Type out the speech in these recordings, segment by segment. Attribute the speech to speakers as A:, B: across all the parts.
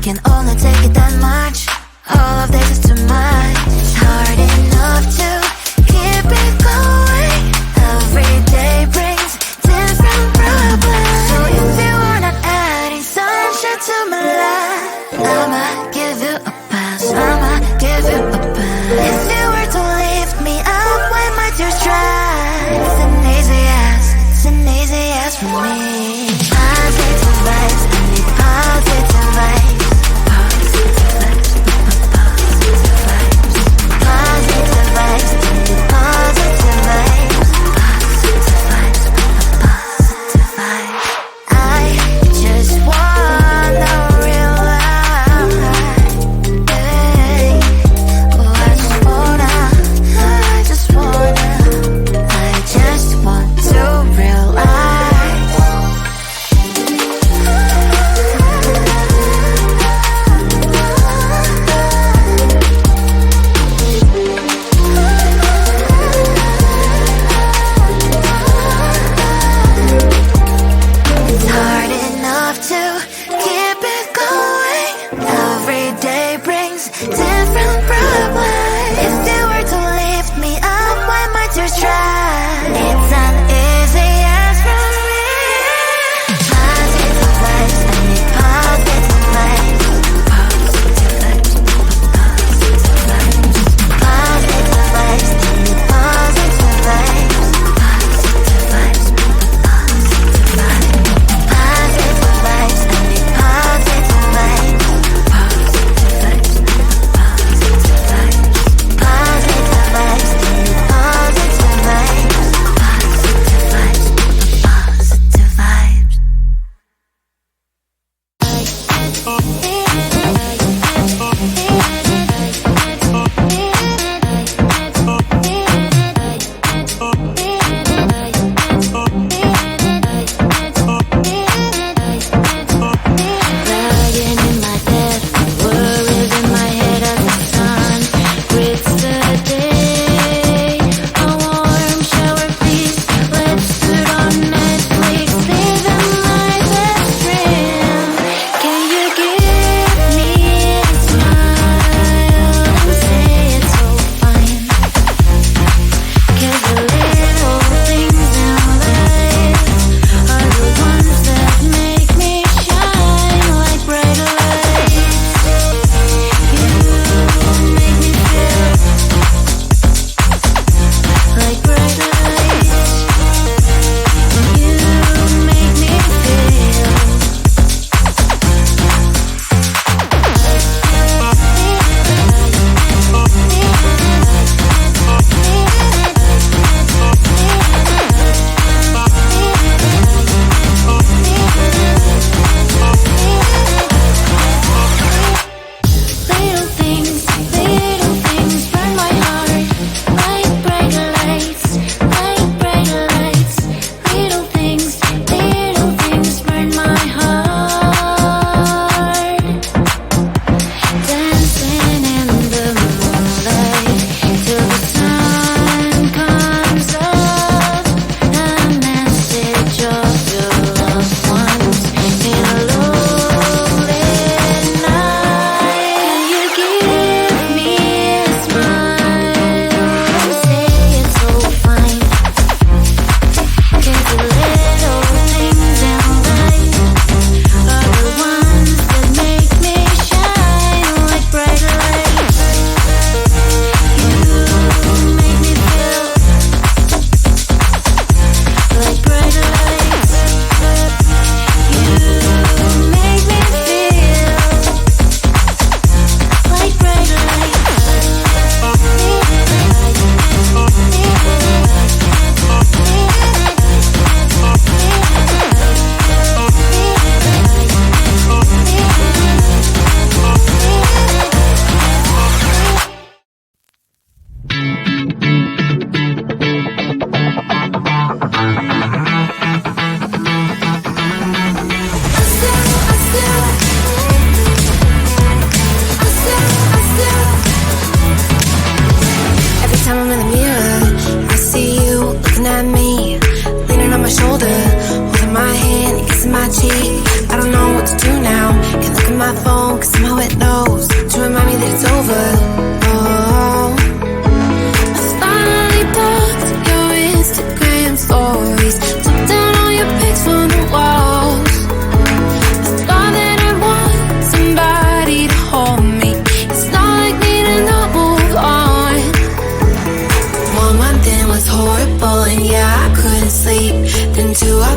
A: can only take it that much. All of this is too much. It's hard enough to keep it going. Every day brings different problems. So if you are not adding sunshine to my life, I'ma give you a pass. I'ma give you a pass. If you were to lift me up when my tears dry, it's an easy yes, it's an easy yes for me. Positive vibes, I need positive vibes. Positive vibes, positive vibes, positive vibes.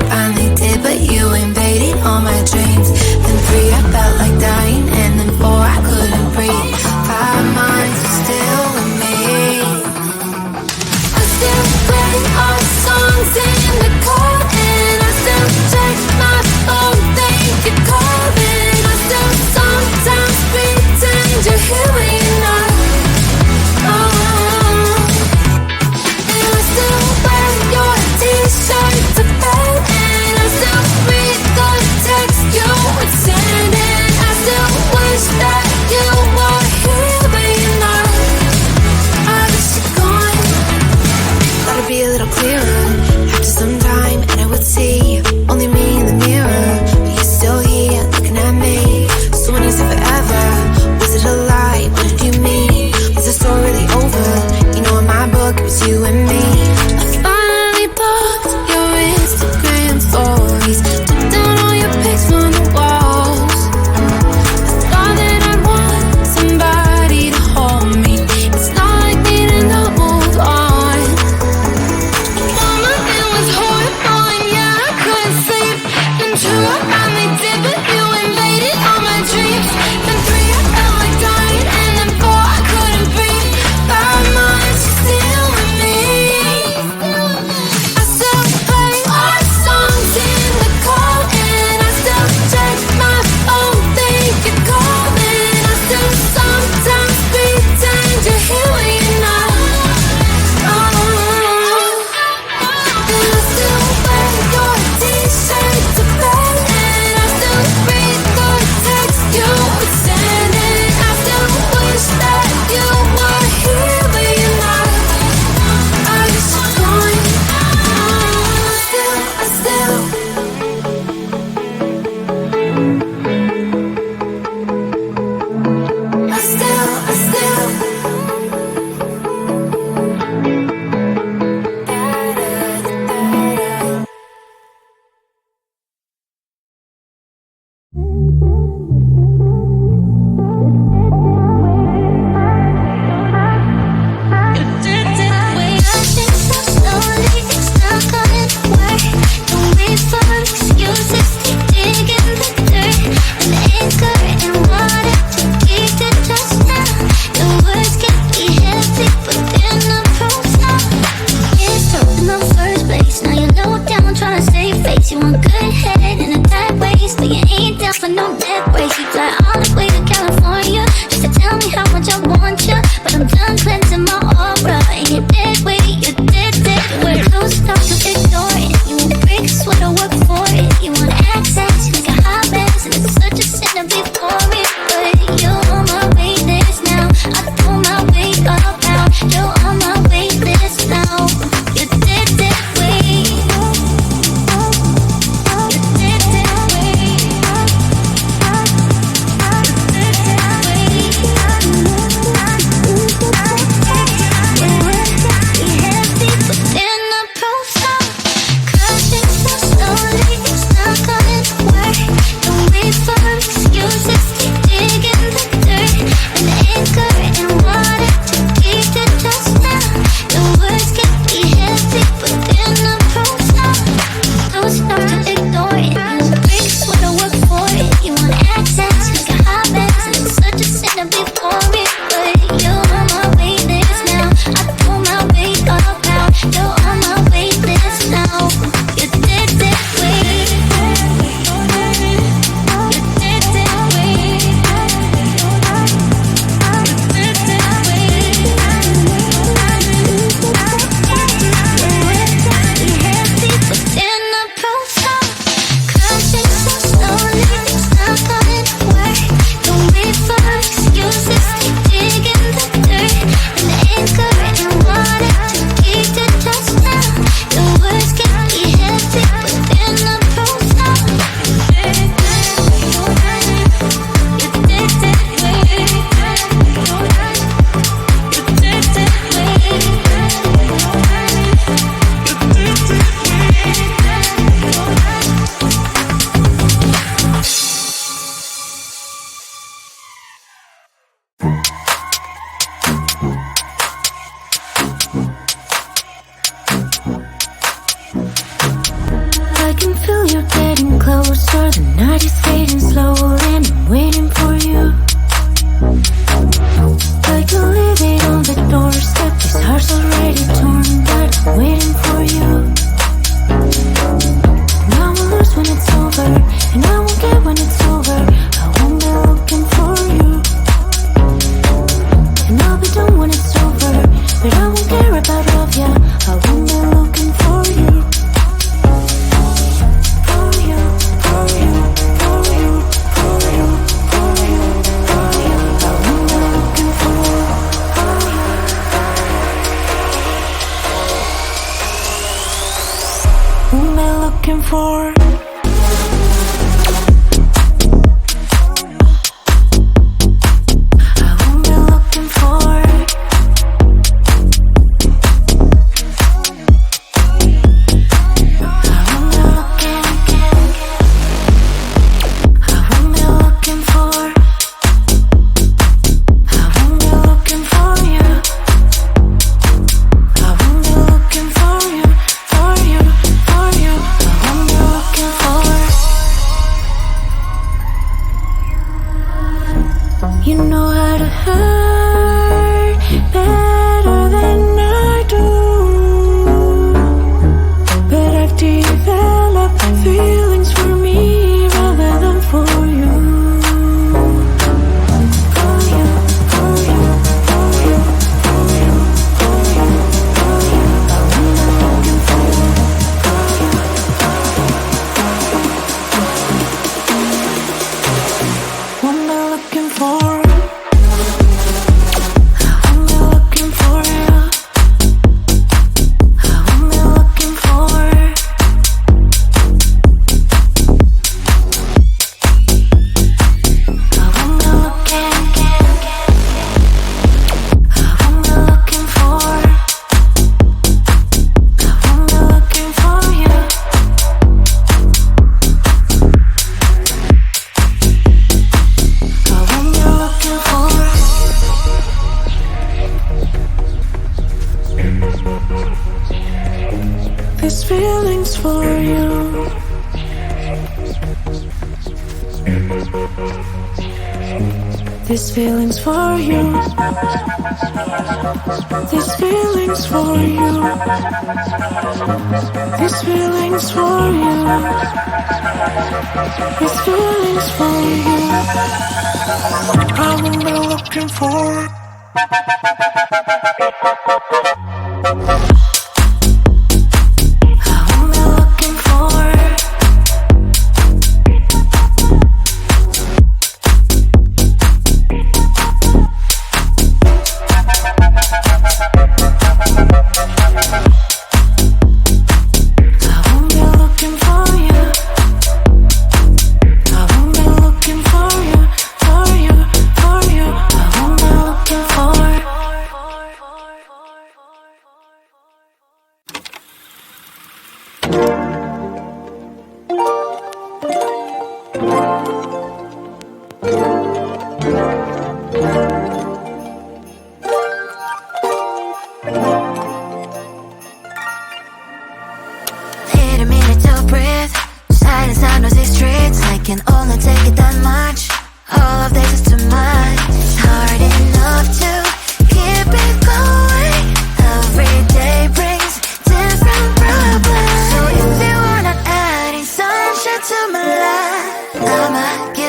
A: finally did, but you invaded all my dreams. Then 3, I felt like dying, and then 4, I couldn't breathe. 5 months, you're still with me. I still play our songs in the car, and I still check my phone, think you're calling. I still sometimes pretend you're here when you're not. And I still wear your t-shirt to bed, and I getting closer, the night is fading slow, and I'm waiting for you. I can leave it on the doorstep, this heart's already torn, but I'm waiting for you. And I will lose when it's over, and I won't get when it's over. I won't be looking for you. And I'll be done when it's over, but I won't care about love, yeah. I won't be looking for you. For you, for you, for you, for you, for you, for you. I won't be looking for you. Won't be looking for. You know how to hurt better than I do, but I've developed feelings for me rather than for you. For you, for you, for you, for you, for you, for you. I'm looking for you. What am I looking for? This feeling's for you. This feeling's for you. This feeling's for you. This feeling's for you. This feeling's for you. I won't be looking for.
B: Need a minute to breathe. Silence on noisy streets. I can only take it that much. All of this is too much. It's hard enough to keep it going. Every day brings different problems. So if you wanna add in sunshine to my life, I'ma give